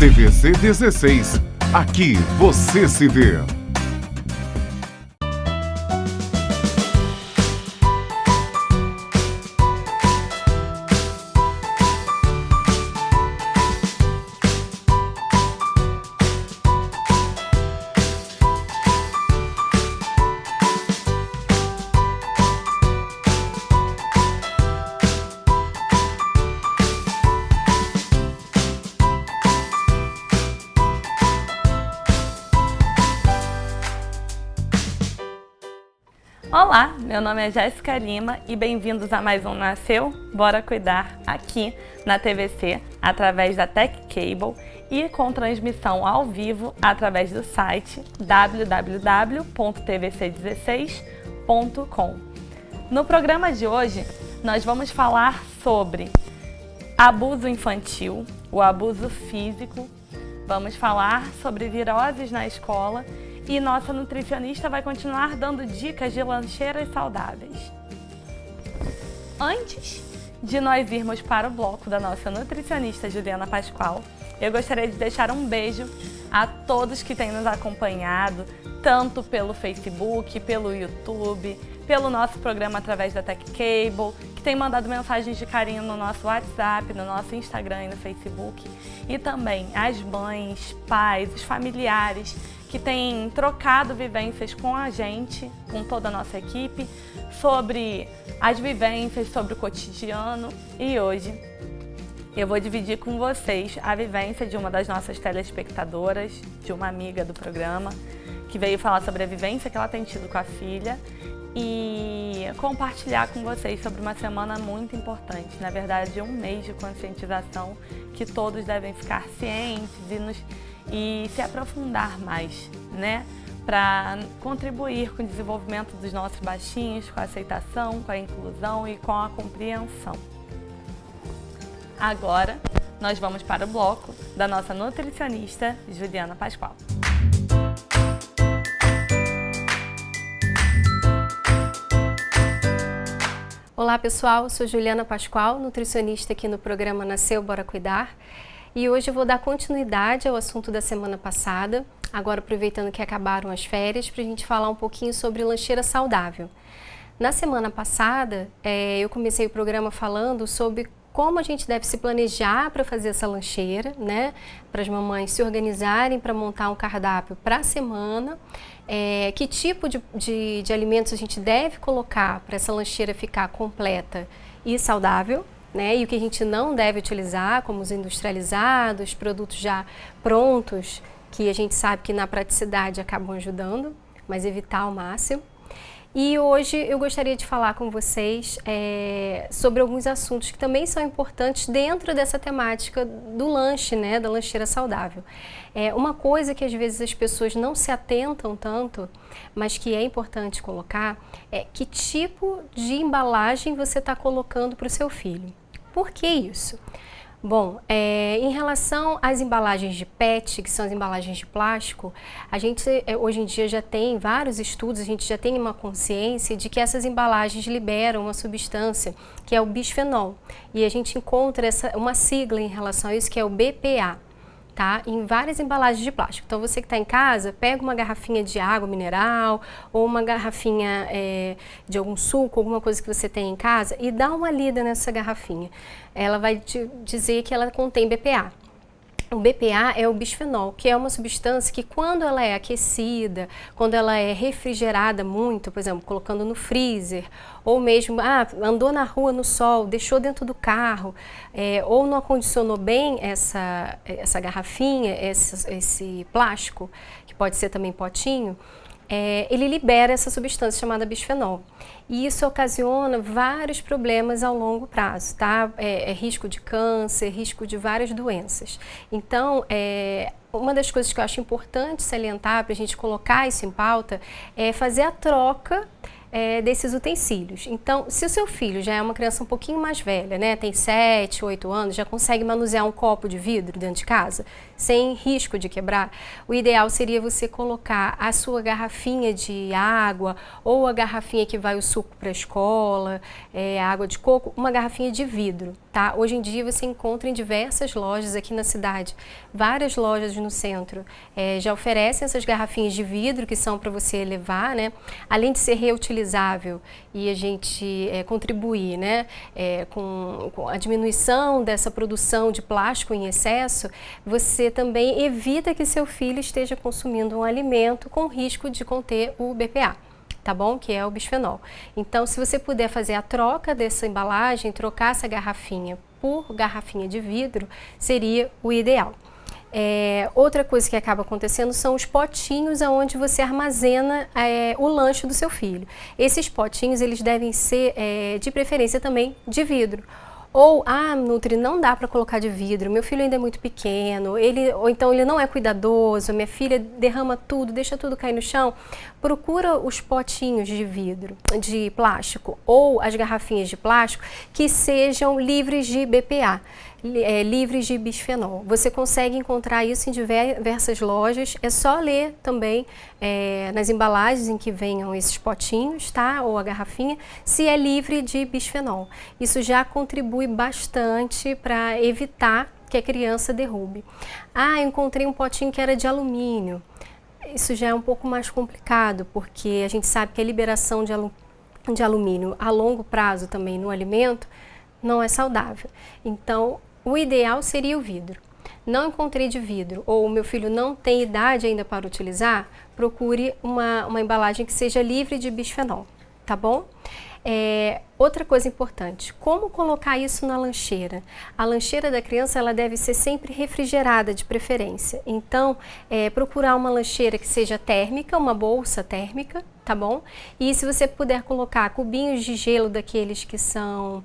TVC 16. Aqui você se vê. Olá, meu nome é Jéssica Lima e bem-vindos a mais um Nasceu, Bora Cuidar, aqui na TVC, através da Tech Cable e com transmissão ao vivo através do site www.tvc16.com. No programa de hoje, nós vamos falar sobre abuso infantil, o abuso físico, vamos falar sobre viroses na escola e nossa nutricionista vai continuar dando dicas de lancheiras saudáveis. Antes de nós irmos para o bloco da nossa nutricionista Juliana Pascoal, eu gostaria de deixar um beijo a todos que têm nos acompanhado, tanto pelo Facebook, pelo YouTube, pelo nosso programa através da Tech Cable, que tem mandado mensagens de carinho no nosso WhatsApp, no nosso Instagram e no Facebook, e também as mães, pais, os familiares que têm trocado vivências com a gente, com toda a nossa equipe, sobre as vivências, sobre o cotidiano. E hoje eu vou dividir com vocês a vivência de uma das nossas telespectadoras, de uma amiga do programa, que veio falar sobre a vivência que ela tem tido com a filha e compartilhar com vocês sobre uma semana muito importante, na verdade um mês de conscientização que todos devem ficar cientes e se aprofundar mais, né? Para contribuir com o desenvolvimento dos nossos baixinhos, com a aceitação, com a inclusão e com a compreensão. Agora, nós vamos para o bloco da nossa nutricionista Juliana Pascoal. Olá pessoal, sou Juliana Pascoal, nutricionista aqui no programa Nasceu, Bora Cuidar. E hoje eu vou dar continuidade ao assunto da semana passada, agora aproveitando que acabaram as férias, para a gente falar um pouquinho sobre lancheira saudável. Na semana passada, eu comecei o programa falando sobre como a gente deve se planejar para fazer essa lancheira, né? Para as mamães se organizarem para montar um cardápio para a semana, que tipo de alimentos a gente deve colocar para essa lancheira ficar completa e saudável, né? E o que a gente não deve utilizar, como os industrializados, produtos já prontos, que a gente sabe que na praticidade acabam ajudando, mas evitar ao máximo. E hoje eu gostaria de falar com vocês sobre alguns assuntos que também são importantes dentro dessa temática do lanche, né, da lancheira saudável. Uma coisa que às vezes as pessoas não se atentam tanto, mas que é importante colocar, é que tipo de embalagem você está colocando para o seu filho. Por que isso? Bom, em relação às embalagens de PET, que são as embalagens de plástico, a gente hoje em dia já tem vários estudos, a gente já tem uma consciência de que essas embalagens liberam uma substância que é o bisfenol. E a gente encontra uma sigla em relação a isso, que é o BPA. Tá? Em várias embalagens de plástico. Então você que está em casa, pega uma garrafinha de água mineral ou uma garrafinha de algum suco, alguma coisa que você tem em casa e dá uma lida nessa garrafinha. Ela vai te dizer que ela contém BPA. O BPA é o bisfenol, que é uma substância que quando ela é aquecida, quando ela é refrigerada muito, por exemplo, colocando no freezer, ou mesmo andou na rua no sol, deixou dentro do carro, ou não acondicionou bem essa garrafinha, esse plástico, que pode ser também potinho, ele libera essa substância chamada bisfenol. E isso ocasiona vários problemas ao longo prazo, tá? Risco de câncer, risco de várias doenças. Então, uma das coisas que eu acho importante salientar para a gente colocar isso em pauta é fazer a troca desses utensílios. Então, se o seu filho já é uma criança um pouquinho mais velha, né, tem 7, 8 anos, já consegue manusear um copo de vidro dentro de casa, sem risco de quebrar, o ideal seria você colocar a sua garrafinha de água ou a garrafinha que vai o suco para a escola, a água de coco, uma garrafinha de vidro, tá? Hoje em dia você encontra em diversas lojas aqui na cidade, várias lojas no centro já oferecem essas garrafinhas de vidro que são para você levar, né? Além de ser reutilizável e a gente contribuir, né, com a diminuição dessa produção de plástico em excesso, você também evita que seu filho esteja consumindo um alimento com risco de conter o BPA. Tá bom? Que é o bisfenol. Então, se você puder fazer a troca dessa embalagem, trocar essa garrafinha por garrafinha de vidro, seria o ideal. Outra coisa que acaba acontecendo são os potinhos onde você armazena o lanche do seu filho. Esses potinhos, eles devem ser, de preferência também, de vidro. Ou, Nutri, não dá para colocar de vidro, meu filho ainda é muito pequeno, ou então ele não é cuidadoso, minha filha derrama tudo, deixa tudo cair no chão. Procura os potinhos de vidro, de plástico, ou as garrafinhas de plástico que sejam livres de BPA, livres de bisfenol. Você consegue encontrar isso em diversas lojas, é só ler também nas embalagens em que venham esses potinhos, tá? Ou a garrafinha, se é livre de bisfenol. Isso já contribui bastante para evitar que a criança derrube. Encontrei um potinho que era de alumínio. Isso já é um pouco mais complicado, porque a gente sabe que a liberação de alumínio a longo prazo também no alimento não é saudável. Então, o ideal seria o vidro. Não encontrei de vidro, ou o meu filho não tem idade ainda para utilizar, procure uma embalagem que seja livre de bisfenol, tá bom? Outra coisa importante, como colocar isso na lancheira? A lancheira da criança ela deve ser sempre refrigerada de preferência. Então, procurar uma lancheira que seja térmica, uma bolsa térmica, tá bom? E se você puder colocar cubinhos de gelo daqueles que são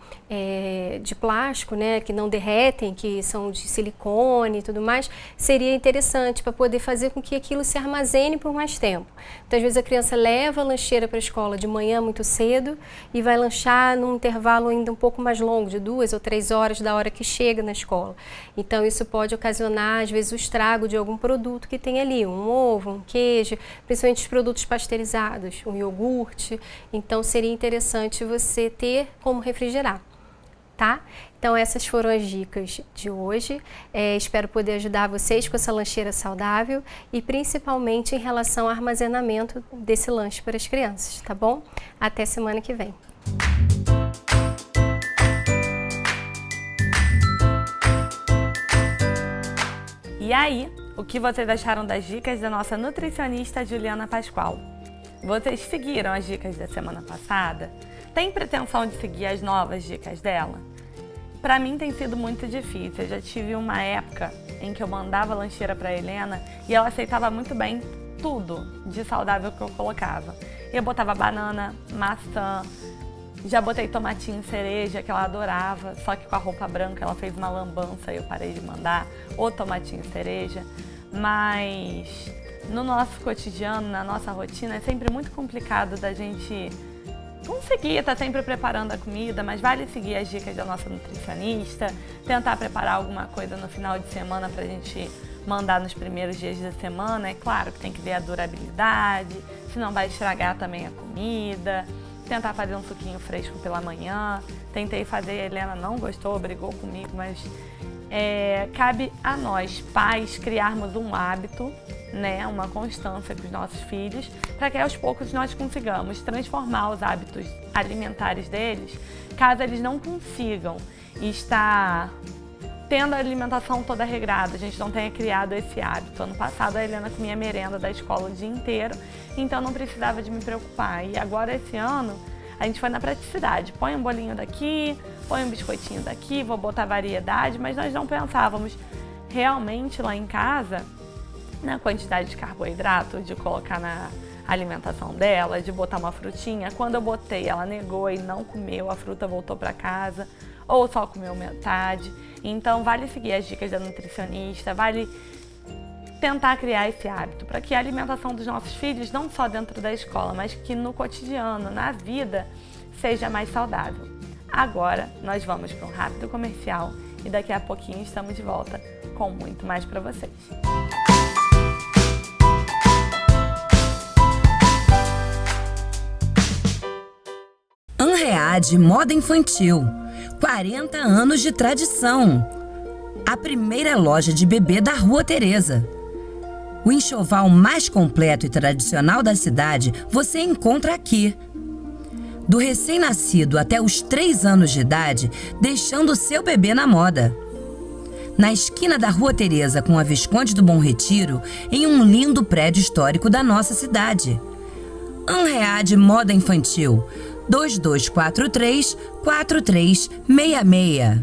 de plástico, né, que não derretem, que são de silicone e tudo mais, seria interessante para poder fazer com que aquilo se armazene por mais tempo. Então, às vezes a criança leva a lancheira para a escola de manhã muito cedo e vai lanchar num intervalo ainda um pouco mais longo, de 2 ou 3 horas da hora que chega na escola. Então, isso pode ocasionar, às vezes, o estrago de algum produto que tem ali, um ovo, um queijo, principalmente os produtos pasteurizados, um iogurte. Então, seria interessante você ter como refrigerar, tá? Então, essas foram as dicas de hoje. Espero poder ajudar vocês com essa lancheira saudável e principalmente em relação ao armazenamento desse lanche para as crianças, tá bom? Até semana que vem. E aí, o que vocês acharam das dicas da nossa nutricionista Juliana Pascoal? Vocês seguiram as dicas da semana passada? Tem pretensão de seguir as novas dicas dela? Para mim tem sido muito difícil. Eu já tive uma época em que eu mandava lancheira para Helena e ela aceitava muito bem tudo de saudável que eu colocava. Eu botava banana, maçã, já botei tomatinho cereja, que ela adorava, só que com a roupa branca ela fez uma lambança e eu parei de mandar o tomatinho cereja. Mas no nosso cotidiano, na nossa rotina, é sempre muito complicado da gente conseguir estar sempre preparando a comida, mas vale seguir as dicas da nossa nutricionista, tentar preparar alguma coisa no final de semana pra gente mandar nos primeiros dias da semana. É claro que tem que ver a durabilidade, senão vai estragar também a comida. Tentar fazer um suquinho fresco pela manhã. Tentei fazer, a Helena não gostou, brigou comigo, mas cabe a nós, pais, criarmos um hábito, né, uma constância com os nossos filhos, para que aos poucos nós consigamos transformar os hábitos alimentares deles, caso eles não consigam estar tendo a alimentação toda regrada, a gente não tenha criado esse hábito. Ano passado a Helena comia merenda da escola o dia inteiro, então não precisava de me preocupar. E agora esse ano a gente foi na praticidade, põe um bolinho daqui, põe um biscoitinho daqui, vou botar variedade, mas nós não pensávamos realmente lá em casa na quantidade de carboidrato, de colocar na alimentação dela, de botar uma frutinha. Quando eu botei, ela negou e não comeu, a fruta voltou para casa, ou só comeu metade. Então vale seguir as dicas da nutricionista, vale tentar criar esse hábito para que a alimentação dos nossos filhos, não só dentro da escola, mas que no cotidiano, na vida, seja mais saudável. Agora nós vamos para um rápido comercial e daqui a pouquinho estamos de volta com com muito mais para vocês. Anread Moda Infantil, 40 anos de tradição. A primeira loja de bebê da Rua Teresa. O enxoval mais completo e tradicional da cidade você encontra aqui. Do recém-nascido até os 3 anos de idade, deixando seu bebê na moda. Na esquina da Rua Teresa com a Visconde do Bom Retiro, em um lindo prédio histórico da nossa cidade. Anread Moda Infantil, 2243-4366.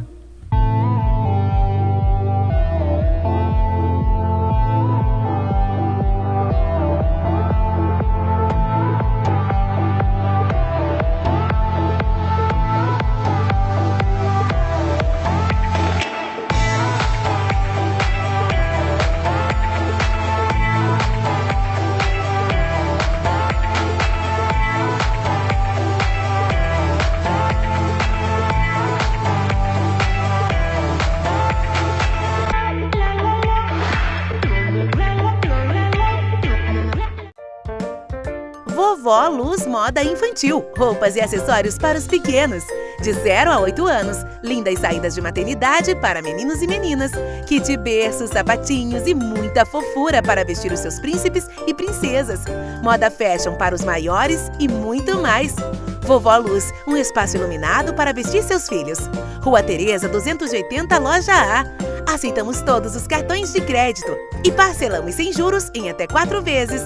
Vovó Luz Moda Infantil, roupas e acessórios para os pequenos, de 0 a 8 anos, lindas saídas de maternidade para meninos e meninas, kit berços, sapatinhos e muita fofura para vestir os seus príncipes e princesas, moda fashion para os maiores e muito mais. Vovó Luz, um espaço iluminado para vestir seus filhos. Rua Teresa 280, Loja A. Aceitamos todos os cartões de crédito e parcelamos sem juros em até 4 vezes.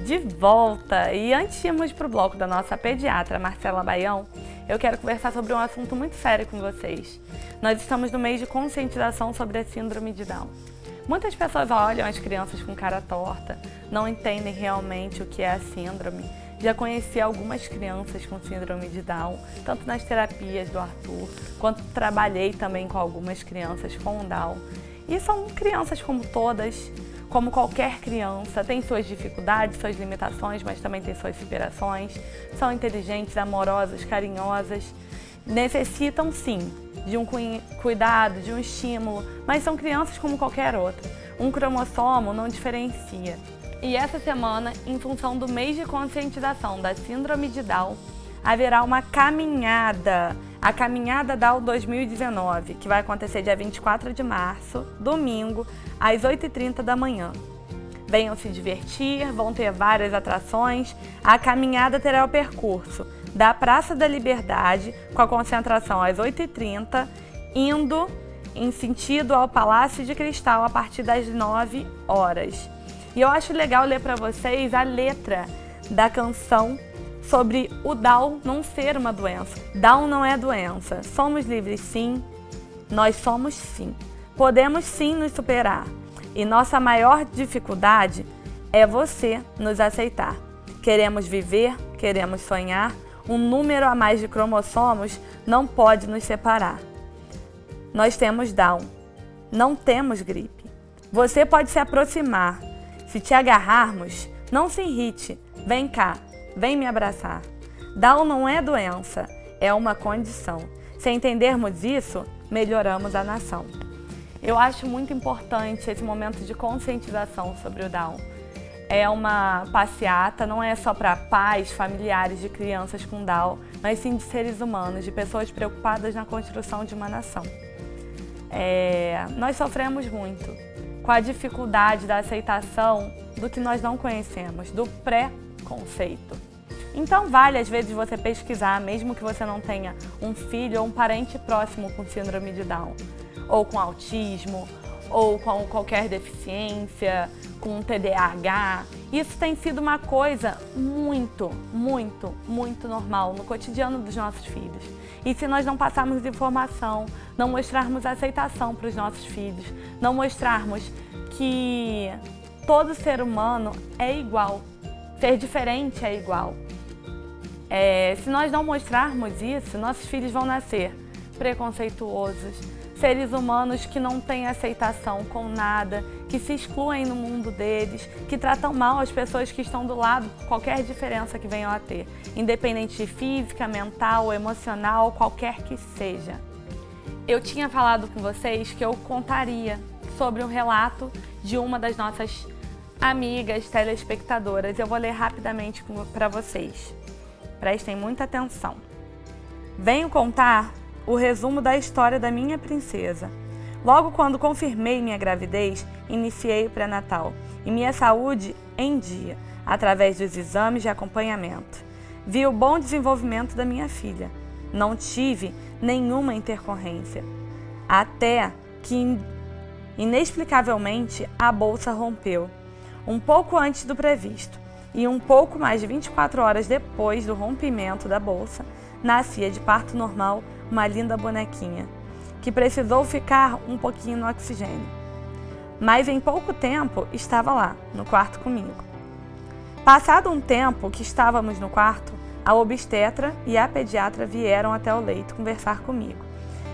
De volta! E antes de irmos para o bloco da nossa pediatra, Marcela Baião, eu quero conversar sobre um assunto muito sério com vocês. Nós estamos no mês de conscientização sobre a síndrome de Down. Muitas pessoas olham as crianças com cara torta, não entendem realmente o que é a síndrome. Já conheci algumas crianças com síndrome de Down, tanto nas terapias do Arthur, quanto trabalhei também com algumas crianças com Down. E são crianças como todas, como qualquer criança, tem suas dificuldades, suas limitações, mas também tem suas superações. São inteligentes, amorosas, carinhosas. Necessitam, sim, de um cuidado, de um estímulo, mas são crianças como qualquer outra. Um cromossomo não diferencia. E essa semana, em função do mês de conscientização da síndrome de Down, haverá uma caminhada, a Caminhada Down 2019, que vai acontecer dia 24 de março, domingo, às 8h30 da manhã. Venham se divertir, vão ter várias atrações. A caminhada terá o percurso da Praça da Liberdade, com a concentração às 8h30, indo em sentido ao Palácio de Cristal a partir das 9 horas. E eu acho legal ler para vocês a letra da canção sobre o Down não ser uma doença. Down não é doença. Somos livres sim, nós somos sim. Podemos sim nos superar. E nossa maior dificuldade é você nos aceitar. Queremos viver, queremos sonhar. Um número a mais de cromossomos não pode nos separar. Nós temos Down, não temos gripe. Você pode se aproximar. Se te agarrarmos, não se irrite. Vem cá, vem me abraçar. Down não é doença, é uma condição. Se entendermos isso, melhoramos a nação. Eu acho muito importante esse momento de conscientização sobre o Down. É uma passeata, não é só para pais, familiares de crianças com Down, mas sim de seres humanos, de pessoas preocupadas na construção de uma nação. Nós sofremos muito com a dificuldade da aceitação do que nós não conhecemos, do preconceito. Então vale às vezes você pesquisar, mesmo que você não tenha um filho ou um parente próximo com síndrome de Down, ou com autismo, ou com qualquer deficiência, com TDAH. Isso tem sido uma coisa muito, muito, muito normal no cotidiano dos nossos filhos. E se nós não passarmos informação, não mostrarmos aceitação para os nossos filhos, não mostrarmos que todo ser humano é igual, ser diferente é igual. Se nós não mostrarmos isso, nossos filhos vão nascer preconceituosos, seres humanos que não têm aceitação com nada, que se excluem no mundo deles, que tratam mal as pessoas que estão do lado, qualquer diferença que venham a ter, independente de física, mental, emocional, qualquer que seja. Eu tinha falado com vocês que eu contaria sobre um relato de uma das nossas amigas telespectadoras. Eu vou ler rapidamente para vocês. Prestem muita atenção. Venho contar o resumo da história da minha princesa. Logo quando confirmei minha gravidez, iniciei o pré-natal e minha saúde em dia, através dos exames de acompanhamento. Vi o bom desenvolvimento da minha filha. Não tive nenhuma intercorrência. Até que, inexplicavelmente, a bolsa rompeu. Um pouco antes do previsto e um pouco mais de 24 horas depois do rompimento da bolsa, nascia de parto normal uma linda bonequinha, que precisou ficar um pouquinho no oxigênio. Mas em pouco tempo estava lá, no quarto comigo. Passado um tempo que estávamos no quarto, a obstetra e a pediatra vieram até o leito conversar comigo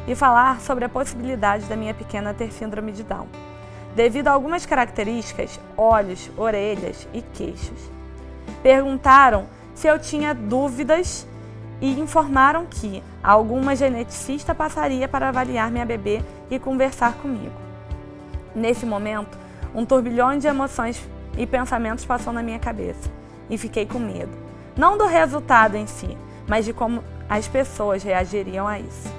e falar sobre a possibilidade da minha pequena ter síndrome de Down, devido a algumas características, olhos, orelhas e queixos. Perguntaram se eu tinha dúvidas e informaram que alguma geneticista passaria para avaliar minha bebê e conversar comigo. Nesse momento, um turbilhão de emoções e pensamentos passou na minha cabeça e fiquei com medo, não do resultado em si, mas de como as pessoas reagiriam a isso.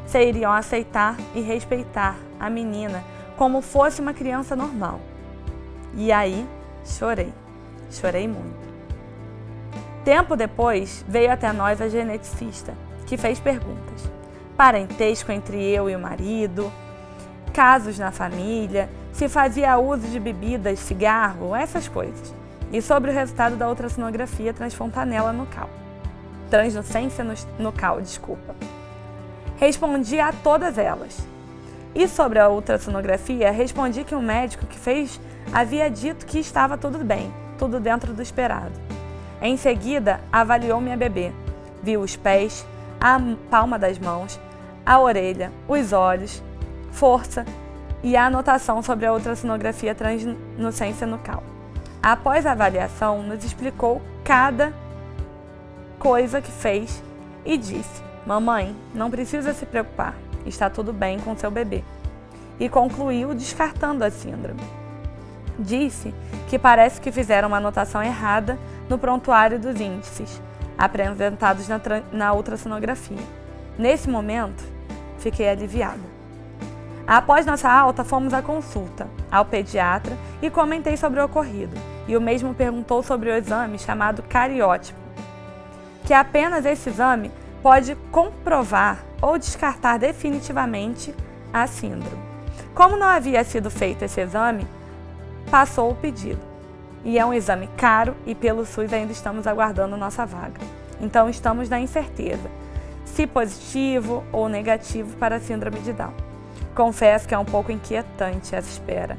Se iriam aceitar e respeitar a menina como fosse uma criança normal. E aí, chorei muito. Tempo depois, veio até nós a geneticista, que fez perguntas. Parentesco entre eu e o marido, casos na família, se fazia uso de bebidas, cigarro, essas coisas. E sobre o resultado da ultrassonografia transfontanela nucal. Translucência nucal, desculpa. Respondi a todas elas. E sobre a ultrassonografia, respondi que o médico que fez havia dito que estava tudo bem, tudo dentro do esperado. Em seguida, avaliou minha bebê. Viu os pés, a palma das mãos, a orelha, os olhos, força e a anotação sobre a ultrassonografia translucência nucal. Após a avaliação, nos explicou cada coisa que fez e disse: "Mamãe, não precisa se preocupar, está tudo bem com seu bebê." E concluiu descartando a síndrome. Disse que parece que fizeram uma anotação errada no prontuário dos índices apresentados na ultrassonografia. Nesse momento, fiquei aliviada. Após nossa alta, fomos à consulta ao pediatra e comentei sobre o ocorrido. E o mesmo perguntou sobre o exame chamado cariótipo, que apenas esse exame pode comprovar ou descartar definitivamente a síndrome. Como não havia sido feito esse exame, passou o pedido. E é um exame caro e pelo SUS ainda estamos aguardando nossa vaga. Então estamos na incerteza, se positivo ou negativo para a síndrome de Down. Confesso que é um pouco inquietante essa espera,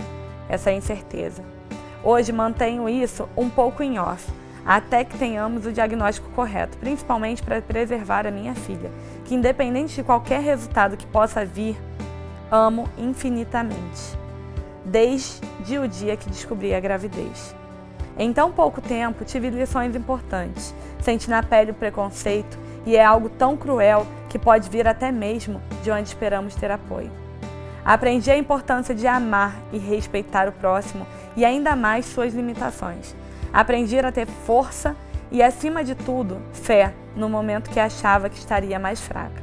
essa incerteza. Hoje mantenho isso um pouco em off, até que tenhamos o diagnóstico correto, principalmente para preservar a minha filha, que independente de qualquer resultado que possa vir, amo infinitamente, desde o dia que descobri a gravidez. Em tão pouco tempo, tive lições importantes, senti na pele o preconceito e é algo tão cruel que pode vir até mesmo de onde esperamos ter apoio. Aprendi a importância de amar e respeitar o próximo e ainda mais suas limitações. Aprendi a ter força e, acima de tudo, fé no momento que achava que estaria mais fraca.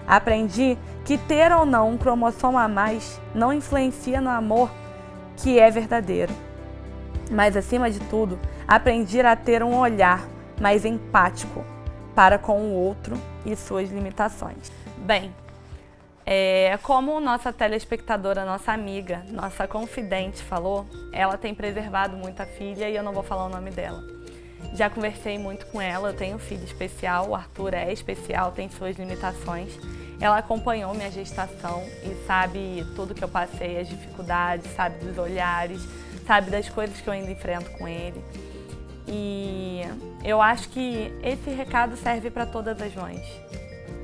Aprendi que ter ou não um cromossomo a mais não influencia no amor que é verdadeiro. Mas, acima de tudo, aprendi a ter um olhar mais empático para com o outro e suas limitações. Bem, como nossa telespectadora, nossa amiga, nossa confidente falou, ela tem preservado muito a filha e eu não vou falar o nome dela. Já conversei muito com ela, eu tenho um filho especial, o Arthur é especial, tem suas limitações. Ela acompanhou minha gestação e sabe tudo que eu passei, as dificuldades, sabe dos olhares, sabe das coisas que eu ainda enfrento com ele. E eu acho que esse recado serve para todas as mães.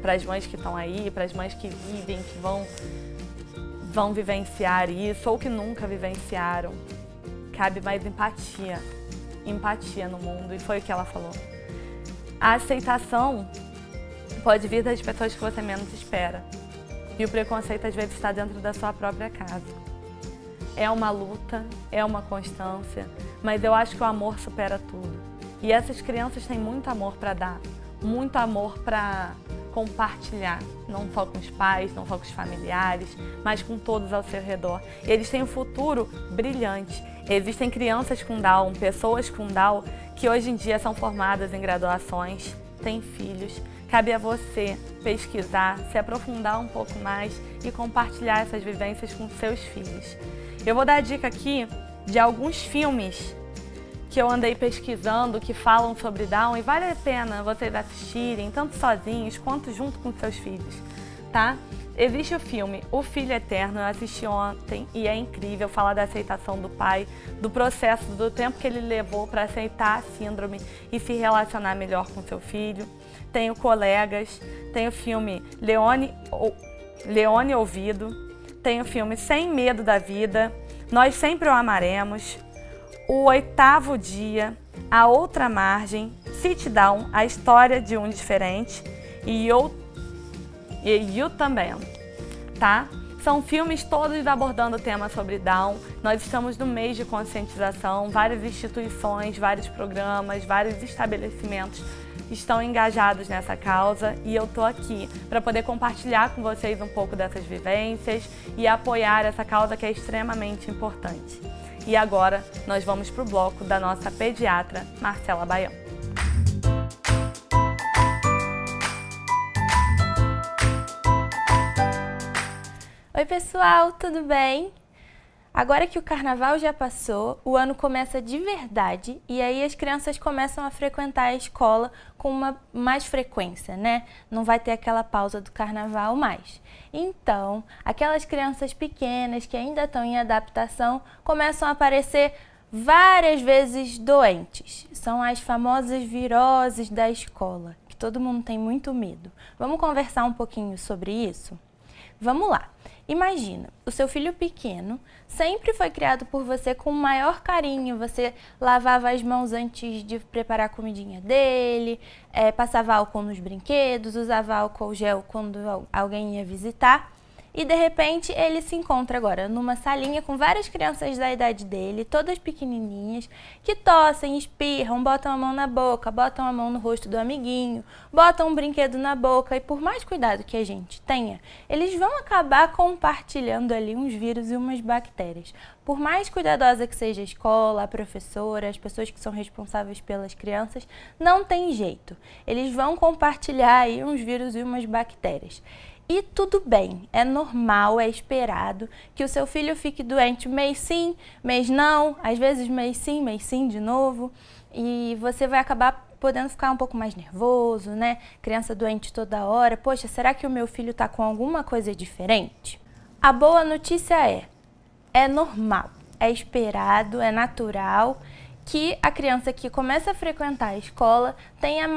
Para as mães que estão aí, para as mães que vivem, que vão vão vivenciar isso ou que nunca vivenciaram. Cabe mais empatia no mundo, e foi o que ela falou. A aceitação pode vir das pessoas que você menos espera. E o preconceito às vezes está dentro da sua própria casa. É uma luta, é uma constância, mas eu acho que o amor supera tudo. E essas crianças têm muito amor para dar, muito amor para compartilhar, não só com os pais, não só com os familiares, mas com todos ao seu redor. E eles têm um futuro brilhante. Existem crianças com Down, pessoas com Down, que hoje em dia são formadas em graduações, têm filhos. Cabe a você pesquisar, se aprofundar um pouco mais e compartilhar essas vivências com seus filhos. Eu vou dar a dica aqui de alguns filmes que eu andei pesquisando, que falam sobre Down, e vale a pena vocês assistirem, tanto sozinhos quanto junto com seus filhos, tá? Existe o filme O Filho Eterno, eu assisti ontem e é incrível, falar da aceitação do pai, do processo, do tempo que ele levou para aceitar a síndrome e se relacionar melhor com seu filho. Tem o Colegas, tem o filme Leone Ouvido, tem o filme Sem Medo da Vida, Nós Sempre o Amaremos, O Oitavo Dia, A Outra Margem, Sit Down, A História de um Diferente e You também, tá? São filmes todos abordando o tema sobre Down. Nós estamos no mês de conscientização, várias instituições, vários programas, vários estabelecimentos estão engajados nessa causa e eu tô aqui para poder compartilhar com vocês um pouco dessas vivências e apoiar essa causa que é extremamente importante. E agora nós vamos para o bloco da nossa pediatra, Marcela Baião. Oi pessoal, tudo bem? Agora que o carnaval já passou, o ano começa de verdade e aí as crianças começam a frequentar a escola com mais frequência, né? Não vai ter aquela pausa do carnaval mais. Então, aquelas crianças pequenas que ainda estão em adaptação começam a aparecer várias vezes doentes. São as famosas viroses da escola, que todo mundo tem muito medo. Vamos conversar um pouquinho sobre isso? Vamos lá. Imagina, o seu filho pequeno sempre foi criado por você com o maior carinho, você lavava as mãos antes de preparar a comidinha dele, passava álcool nos brinquedos, usava álcool gel quando alguém ia visitar. E de repente ele se encontra agora numa salinha com várias crianças da idade dele, todas pequenininhas, que tossem, espirram, botam a mão na boca, botam a mão no rosto do amiguinho, botam um brinquedo na boca e por mais cuidado que a gente tenha, eles vão acabar compartilhando ali uns vírus e umas bactérias. Por mais cuidadosa que seja a escola, a professora, as pessoas que são responsáveis pelas crianças, não tem jeito. Eles vão compartilhar aí uns vírus e umas bactérias. E tudo bem, é normal, é esperado que o seu filho fique doente mês sim, mês não, às vezes mês sim de novo. E você vai acabar podendo ficar um pouco mais nervoso, né? Criança doente toda hora. Poxa, será que o meu filho tá com alguma coisa diferente? A boa notícia é normal, é esperado, é natural que a criança que começa a frequentar a escola tenha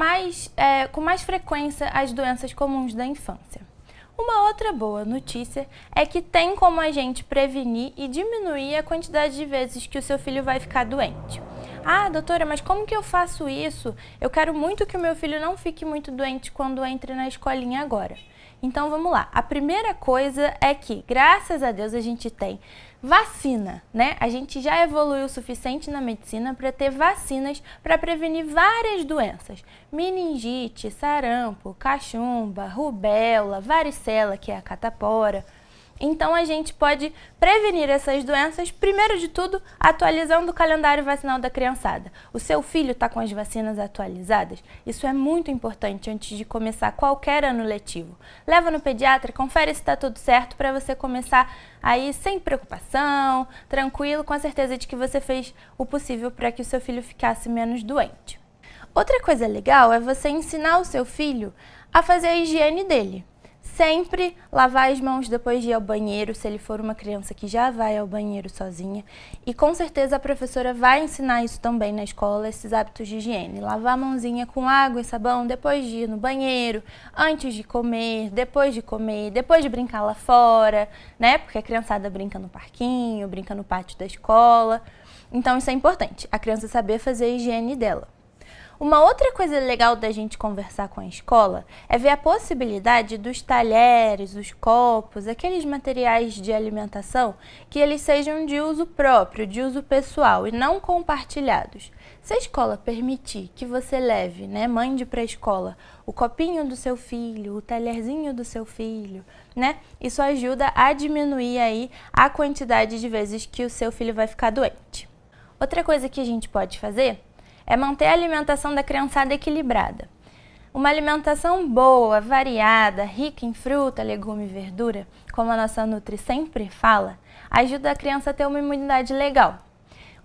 com mais frequência as doenças comuns da infância. Uma outra boa notícia é que tem como a gente prevenir e diminuir a quantidade de vezes que o seu filho vai ficar doente. Ah, doutora, mas como que eu faço isso? Eu quero muito que o meu filho não fique muito doente quando entre na escolinha agora. Então vamos lá. A primeira coisa é que, graças a Deus, a gente tem vacina, né? A gente já evoluiu o suficiente na medicina para ter vacinas para prevenir várias doenças. Meningite, sarampo, cachumba, rubéola, varicela, que é a catapora. Então a gente pode prevenir essas doenças, primeiro de tudo, atualizando o calendário vacinal da criançada. O seu filho está com as vacinas atualizadas? Isso é muito importante antes de começar qualquer ano letivo. Leva no pediatra, confere se está tudo certo para você começar aí sem preocupação, tranquilo, com a certeza de que você fez o possível para que o seu filho ficasse menos doente. Outra coisa legal é você ensinar o seu filho a fazer a higiene dele. Sempre lavar as mãos depois de ir ao banheiro, se ele for uma criança que já vai ao banheiro sozinha. E com certeza a professora vai ensinar isso também na escola, esses hábitos de higiene. Lavar a mãozinha com água e sabão depois de ir no banheiro, antes de comer, depois de brincar lá fora, né? Porque a criançada brinca no parquinho, brinca no pátio da escola. Então isso é importante, a criança saber fazer a higiene dela. Uma outra coisa legal da gente conversar com a escola é ver a possibilidade dos talheres, os copos, aqueles materiais de alimentação, que eles sejam de uso próprio, de uso pessoal e não compartilhados. Se a escola permitir que você leve, né, mãe de pré-escola, o copinho do seu filho, o talherzinho do seu filho, né, isso ajuda a diminuir aí a quantidade de vezes que o seu filho vai ficar doente. Outra coisa que a gente pode fazer é manter a alimentação da criançada equilibrada. Uma alimentação boa, variada, rica em fruta, legume e verdura, como a nossa Nutri sempre fala, ajuda a criança a ter uma imunidade legal.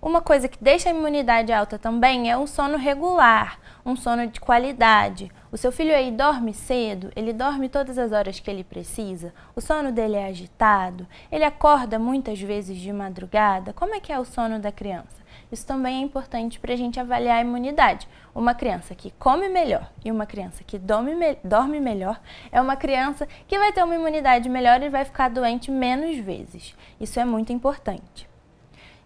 Uma coisa que deixa a imunidade alta também é um sono regular, um sono de qualidade. O seu filho aí dorme cedo, ele dorme todas as horas que ele precisa, o sono dele é agitado, ele acorda muitas vezes de madrugada. Como é que é o sono da criança? Isso também é importante para a gente avaliar a imunidade. Uma criança que come melhor e uma criança que dorme melhor é uma criança que vai ter uma imunidade melhor e vai ficar doente menos vezes. Isso é muito importante.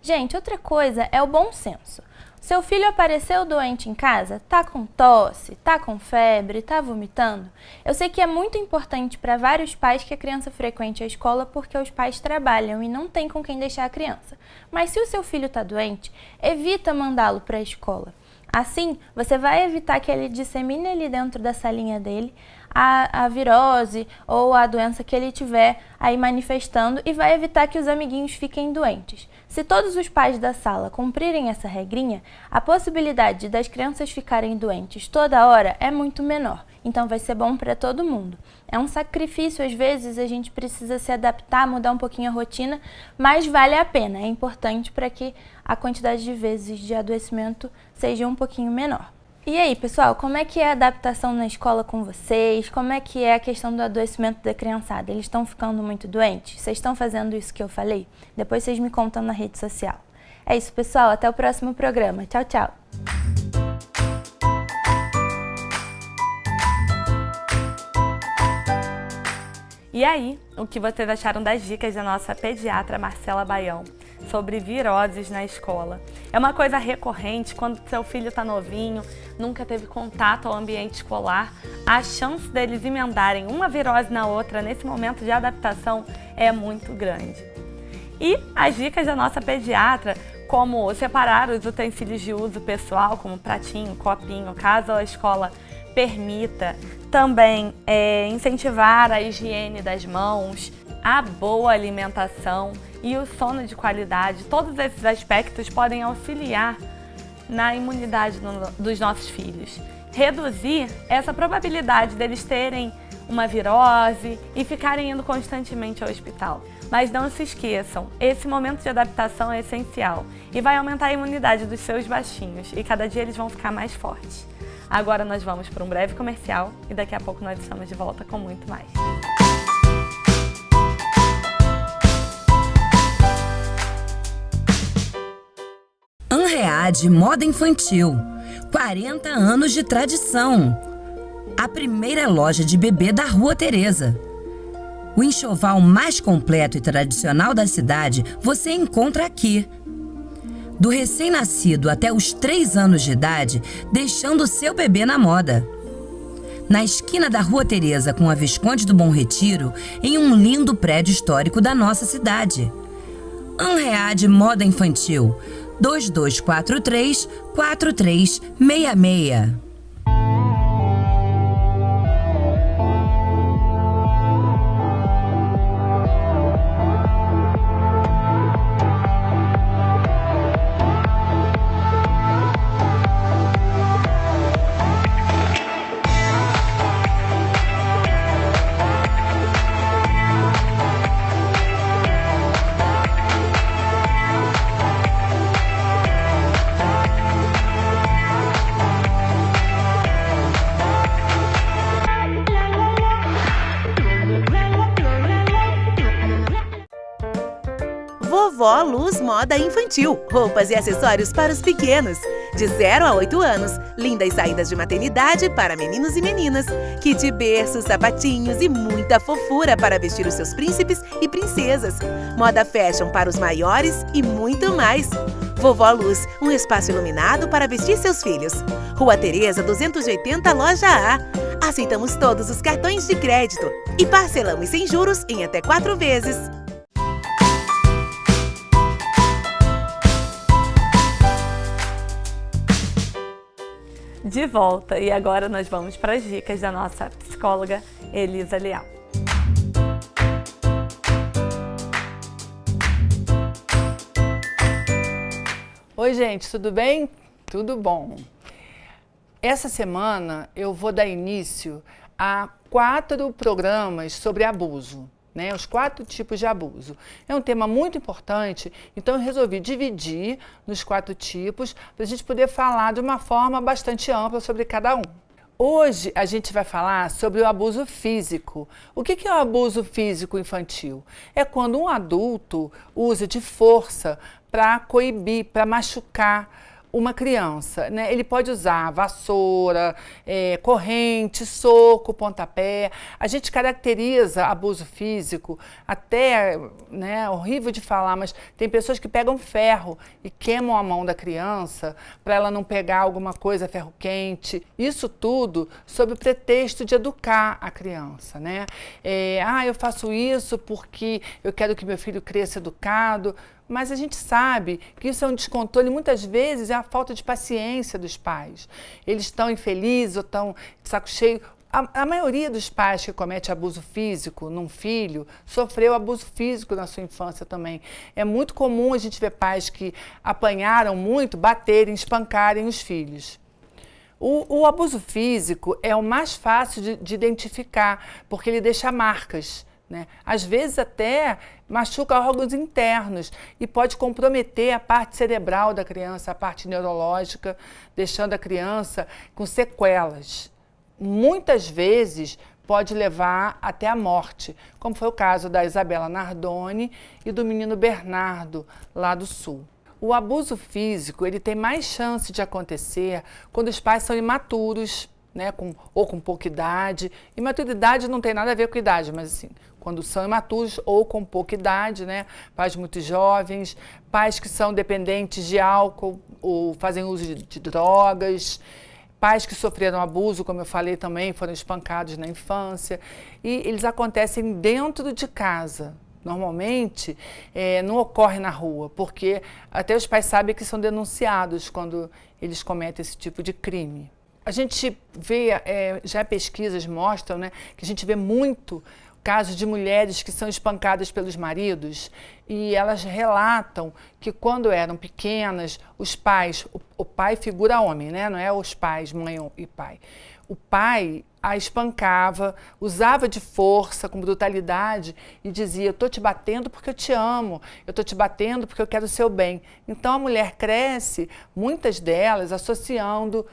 Gente, outra coisa é o bom senso. Seu filho apareceu doente em casa, tá com tosse, tá com febre, tá vomitando. Eu sei que é muito importante para vários pais que a criança frequente a escola porque os pais trabalham e não tem com quem deixar a criança. Mas se o seu filho tá doente, evita mandá-lo para a escola. Assim, você vai evitar que ele dissemine ali dentro da salinha dele a virose ou a doença que ele tiver aí manifestando e vai evitar que os amiguinhos fiquem doentes. Se todos os pais da sala cumprirem essa regrinha, a possibilidade das crianças ficarem doentes toda hora é muito menor. Então vai ser bom para todo mundo. É um sacrifício, às vezes a gente precisa se adaptar, mudar um pouquinho a rotina, mas vale a pena. É importante para que a quantidade de vezes de adoecimento seja um pouquinho menor. E aí, pessoal, como é que é a adaptação na escola com vocês? Como é que é a questão do adoecimento da criançada? Eles estão ficando muito doentes? Vocês estão fazendo isso que eu falei? Depois vocês me contam na rede social. É isso, pessoal. Até o próximo programa. Tchau, tchau! E aí, o que vocês acharam das dicas da nossa pediatra Marcela Baião sobre viroses na escola? É uma coisa recorrente quando seu filho está novinho, nunca teve contato ao ambiente escolar, a chance deles emendarem uma virose na outra nesse momento de adaptação é muito grande. E as dicas da nossa pediatra, como separar os utensílios de uso pessoal, como pratinho, copinho, caso a escola permita, também incentivar a higiene das mãos, a boa alimentação e o sono de qualidade. Todos esses aspectos podem auxiliar na imunidade dos nossos filhos. Reduzir essa probabilidade deles terem uma virose e ficarem indo constantemente ao hospital. Mas não se esqueçam, esse momento de adaptação é essencial e vai aumentar a imunidade dos seus baixinhos e cada dia eles vão ficar mais fortes. Agora nós vamos para um breve comercial e daqui a pouco nós estamos de volta com muito mais. Anread Moda Infantil, 40 anos de tradição. A primeira loja de bebê da Rua Teresa. O enxoval mais completo e tradicional da cidade você encontra aqui. Do recém-nascido até os 3 anos de idade, deixando o seu bebê na moda. Na esquina da Rua Teresa com a Visconde do Bom Retiro, em um lindo prédio histórico da nossa cidade. Anread Moda Infantil, 2243-4366. Luz Moda Infantil. Roupas e acessórios para os pequenos. De 0 a 8 anos. Lindas saídas de maternidade para meninos e meninas. Kit berço, sapatinhos e muita fofura para vestir os seus príncipes e princesas. Moda fashion para os maiores e muito mais. Vovó Luz, um espaço iluminado para vestir seus filhos. Rua Tereza, 280, Loja A. Aceitamos todos os cartões de crédito e parcelamos sem juros em até 4 vezes. De volta, e agora nós vamos para as dicas da nossa psicóloga Elisa Leal. Oi, gente, tudo bem? Tudo bom. Essa semana eu vou dar início a 4 programas sobre abuso, né? Os 4 tipos de abuso. É um tema muito importante, então eu resolvi dividir nos 4 tipos para a gente poder falar de uma forma bastante ampla sobre cada um. Hoje a gente vai falar sobre o abuso físico. O que é o abuso físico infantil? É quando um adulto usa de força para coibir, para machucar uma criança, né? Ele pode usar vassoura, corrente, soco, pontapé. A gente caracteriza abuso físico, até, né, horrível de falar, mas tem pessoas que pegam ferro e queimam a mão da criança para ela não pegar alguma coisa, ferro quente. Isso tudo sob o pretexto de educar a criança, né? Eu faço isso porque eu quero que meu filho cresça educado. Mas a gente sabe que isso é um descontrole, muitas vezes é a falta de paciência dos pais. Eles estão infelizes ou estão de saco cheio. A maioria dos pais que comete abuso físico num filho sofreu abuso físico na sua infância também. É muito comum a gente ver pais que apanharam muito, baterem, espancarem os filhos. O abuso físico é o mais fácil de identificar, porque ele deixa marcas, né? Às vezes até machuca órgãos internos e pode comprometer a parte cerebral da criança, a parte neurológica, deixando a criança com sequelas. Muitas vezes pode levar até a morte, como foi o caso da Isabela Nardoni e do menino Bernardo, lá do Sul. O abuso físico ele tem mais chance de acontecer quando os pais são imaturos, né, ou com pouca idade. Imaturidade não tem nada a ver com idade, mas assim, quando são imaturos ou com pouca idade, né, pais muito jovens, pais que são dependentes de álcool ou fazem uso de drogas, pais que sofreram abuso, como eu falei também, foram espancados na infância, e eles acontecem dentro de casa. Normalmente, não ocorre na rua, porque até os pais sabem que são denunciados quando eles cometem esse tipo de crime. A gente vê, já pesquisas mostram, né, que a gente vê muito casos de mulheres que são espancadas pelos maridos e elas relatam que quando eram pequenas, os pais, o pai figura homem, né, não é os pais, mãe e pai. O pai a espancava, usava de força, com brutalidade e dizia: eu estou te batendo porque eu te amo, eu estou te batendo porque eu quero o seu bem. Então a mulher cresce, muitas delas associando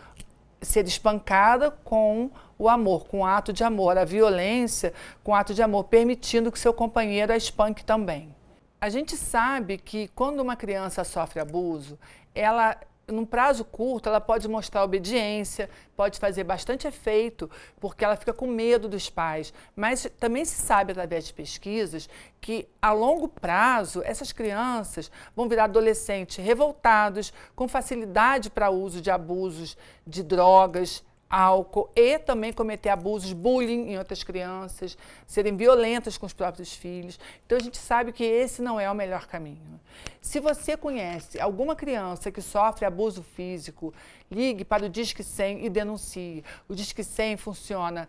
ser espancada com o amor, com o ato de amor, a violência com o ato de amor, permitindo que seu companheiro a espanque também. A gente sabe que quando uma criança sofre abuso, ela, num prazo curto, ela pode mostrar obediência, pode fazer bastante efeito, porque ela fica com medo dos pais. Mas também se sabe, através de pesquisas, que a longo prazo, essas crianças vão virar adolescentes revoltados, com facilidade para o uso de abusos de drogas, álcool e também cometer abusos, bullying em outras crianças, serem violentas com os próprios filhos. Então a gente sabe que esse não é o melhor caminho. Se você conhece alguma criança que sofre abuso físico, ligue para o Disque 100 e denuncie. O Disque 100 funciona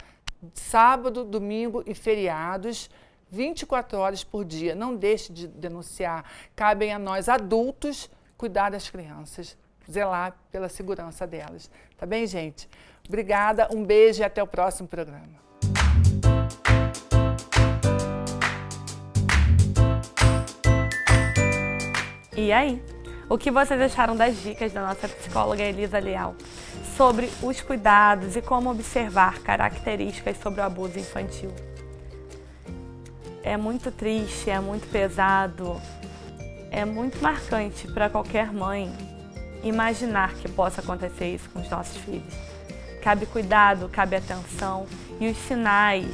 sábado, domingo e feriados, 24 horas por dia. Não deixe de denunciar. Cabem a nós adultos cuidar das crianças, zelar pela segurança delas. Tá bem, gente? Obrigada, um beijo e até o próximo programa. E aí? O que vocês acharam das dicas da nossa psicóloga Elisa Leal sobre os cuidados e como observar características sobre o abuso infantil? É muito triste, é muito pesado É muito marcante para qualquer mãe imaginar que possa acontecer isso com os nossos filhos. Cabe cuidado, cabe atenção, e os sinais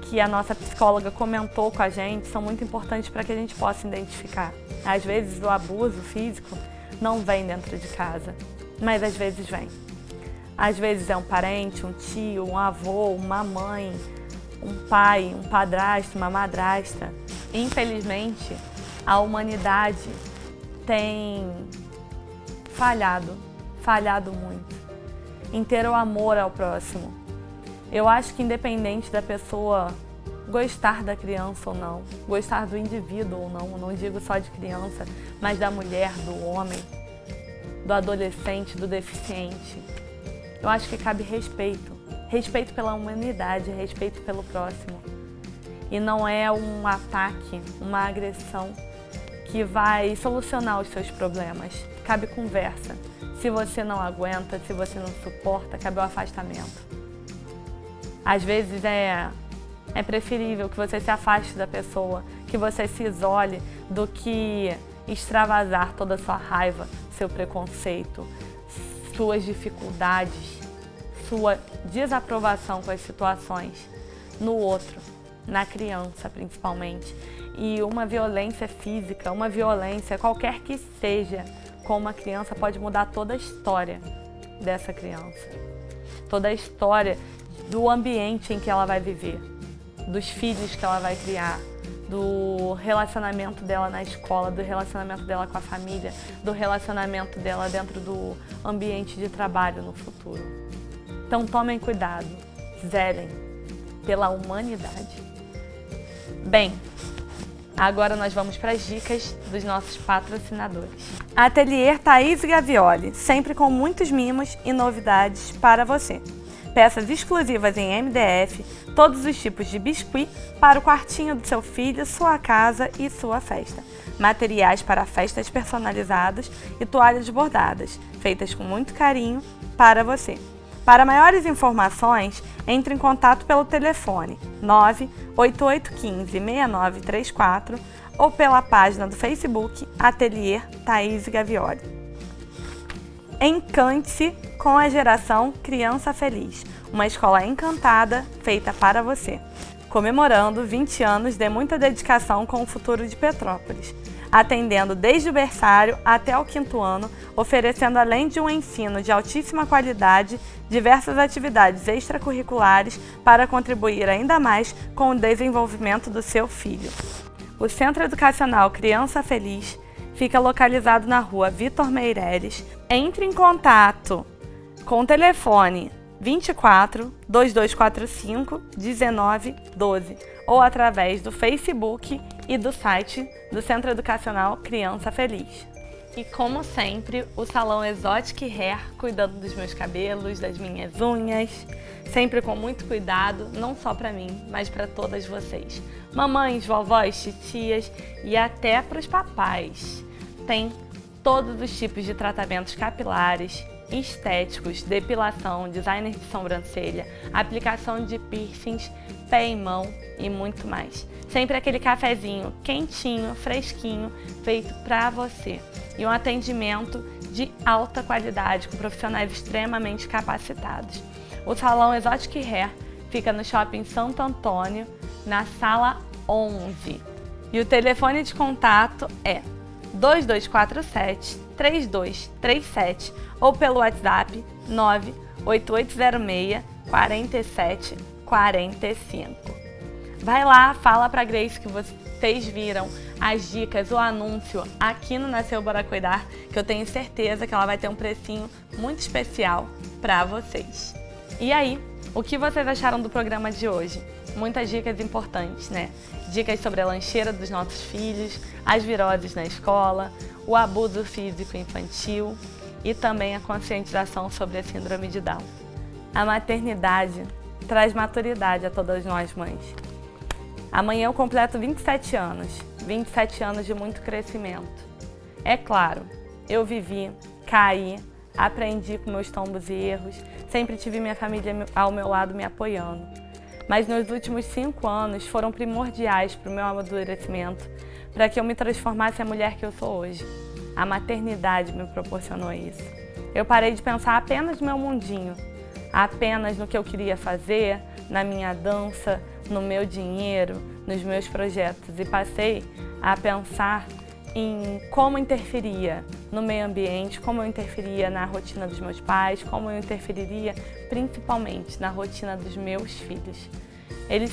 que a nossa psicóloga comentou com a gente são muito importantes para que a gente possa identificar. Às vezes o abuso físico não vem dentro de casa, mas às vezes vem. Às vezes é um parente, um tio, um avô, uma mãe, um pai, um padrasto, uma madrasta. Infelizmente, a humanidade tem falhado muito em ter o amor ao próximo. Eu acho que independente da pessoa gostar da criança ou não, gostar do indivíduo ou não digo só de criança, mas da mulher, do homem, do adolescente, do deficiente, eu acho que cabe respeito. Respeito pela humanidade, respeito pelo próximo. E não é um ataque, uma agressão que vai solucionar os seus problemas. Cabe conversa. Se você não aguenta, se você não suporta, cabe o afastamento. Às vezes é preferível que você se afaste da pessoa, que você se isole, do que extravasar toda a sua raiva, seu preconceito, suas dificuldades, sua desaprovação com as situações no outro, na criança principalmente. E uma violência física, uma violência qualquer que seja com uma criança pode mudar toda a história dessa criança. Toda a história do ambiente em que ela vai viver, dos filhos que ela vai criar, do relacionamento dela na escola, do relacionamento dela com a família, do relacionamento dela dentro do ambiente de trabalho no futuro. Então tomem cuidado, zelem pela humanidade. Bem, agora nós vamos para as dicas dos nossos patrocinadores. Ateliê Thaís Gavioli, sempre com muitos mimos e novidades para você. Peças exclusivas em MDF, todos os tipos de biscuit para o quartinho do seu filho, sua casa e sua festa. Materiais para festas personalizadas e toalhas bordadas, feitas com muito carinho para você. Para maiores informações, entre em contato pelo telefone 98815-6934 ou pela página do Facebook Ateliê Thaís Gavioli. Encante-se com a geração Criança Feliz, uma escola encantada feita para você, comemorando 20 anos de muita dedicação com o futuro de Petrópolis, atendendo desde o berçário até o 5º ano, oferecendo além de um ensino de altíssima qualidade, diversas atividades extracurriculares para contribuir ainda mais com o desenvolvimento do seu filho. O Centro Educacional Criança Feliz fica localizado na rua Vitor Meireles. Entre em contato com o telefone 24 2245 1912 ou através do Facebook e do site do Centro Educacional Criança Feliz. E como sempre, o Salão Exotic Hair, cuidando dos meus cabelos, das minhas unhas, sempre com muito cuidado, não só para mim, mas para todas vocês. Mamães, vovós, titias e até para os papais. Tem todos os tipos de tratamentos capilares, estéticos, depilação, designer de sobrancelha, aplicação de piercings, pé e mão e muito mais. Sempre aquele cafezinho quentinho, fresquinho, feito para você. E um atendimento de alta qualidade, com profissionais extremamente capacitados. O Salão Exotic Hair fica no Shopping Santo Antônio, na sala 11. E o telefone de contato é 2247-3237 ou pelo WhatsApp 98806-4745. Vai lá, fala pra Grace que vocês viram as dicas, o anúncio aqui no Nasceu Bora Cuidar, que eu tenho certeza que ela vai ter um precinho muito especial pra vocês. E aí, o que vocês acharam do programa de hoje? Muitas dicas importantes, né? Dicas sobre a lancheira dos nossos filhos, as viroses na escola, o abuso físico infantil e também a conscientização sobre a síndrome de Down. A maternidade traz maturidade a todas nós mães. Amanhã eu completo 27 anos de muito crescimento. É claro, eu vivi, caí, aprendi com meus tombos e erros, sempre tive minha família ao meu lado me apoiando. Mas nos últimos 5 anos foram primordiais para o meu amadurecimento, para que eu me transformasse a mulher que eu sou hoje. A maternidade me proporcionou isso. Eu parei de pensar apenas no meu mundinho, apenas no que eu queria fazer, na minha dança, no meu dinheiro, nos meus projetos, e passei a pensar em como interferia no meio ambiente, como eu interferia na rotina dos meus pais, como eu interferiria principalmente na rotina dos meus filhos. Eles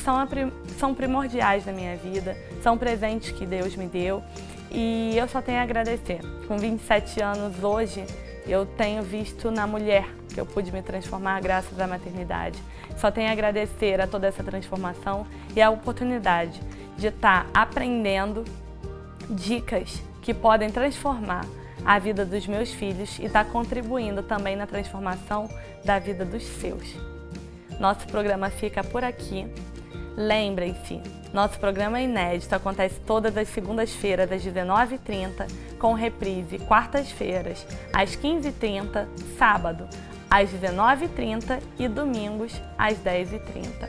são primordiais na minha vida, são presentes que Deus me deu e eu só tenho a agradecer. Com 27 anos hoje, eu tenho visto na mulher que eu pude me transformar graças à maternidade. Só tenho a agradecer a toda essa transformação e a oportunidade de estar aprendendo dicas que podem transformar a vida dos meus filhos e estar contribuindo também na transformação da vida dos seus. Nosso programa fica por aqui. Lembrem-se, nosso programa é inédito, acontece todas as segundas-feiras às 19h30, com reprise quartas-feiras às 15h30, sábado às 19h30 e domingos às 10h30.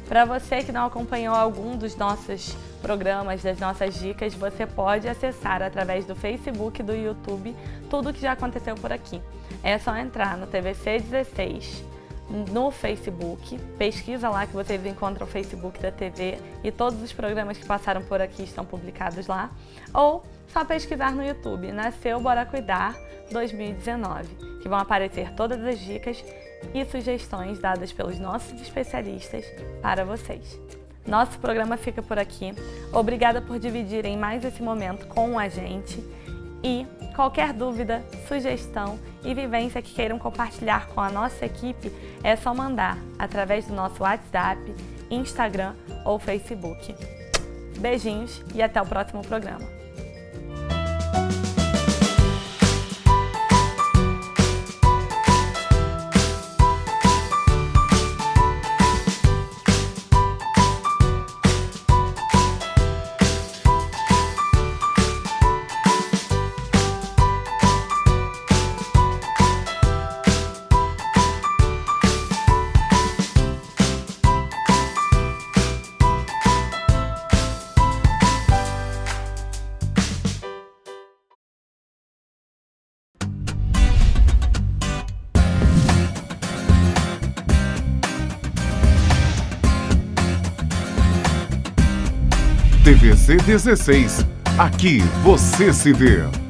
Para você que não acompanhou algum dos nossos programas, das nossas dicas, você pode acessar através do Facebook e do YouTube tudo o que já aconteceu por aqui. É só entrar no TVC 16 no Facebook, pesquisa lá que vocês encontram o Facebook da TV e todos os programas que passaram por aqui estão publicados lá, ou só pesquisar no YouTube, Nasceu Bora Cuidar 2019, que vão aparecer todas as dicas e sugestões dadas pelos nossos especialistas para vocês. Nosso programa fica por aqui. Obrigada por dividirem mais esse momento com a gente e qualquer dúvida, sugestão e vivência que queiram compartilhar com a nossa equipe é só mandar através do nosso WhatsApp, Instagram ou Facebook. Beijinhos e até o próximo programa. TVC 16. Aqui você se vê.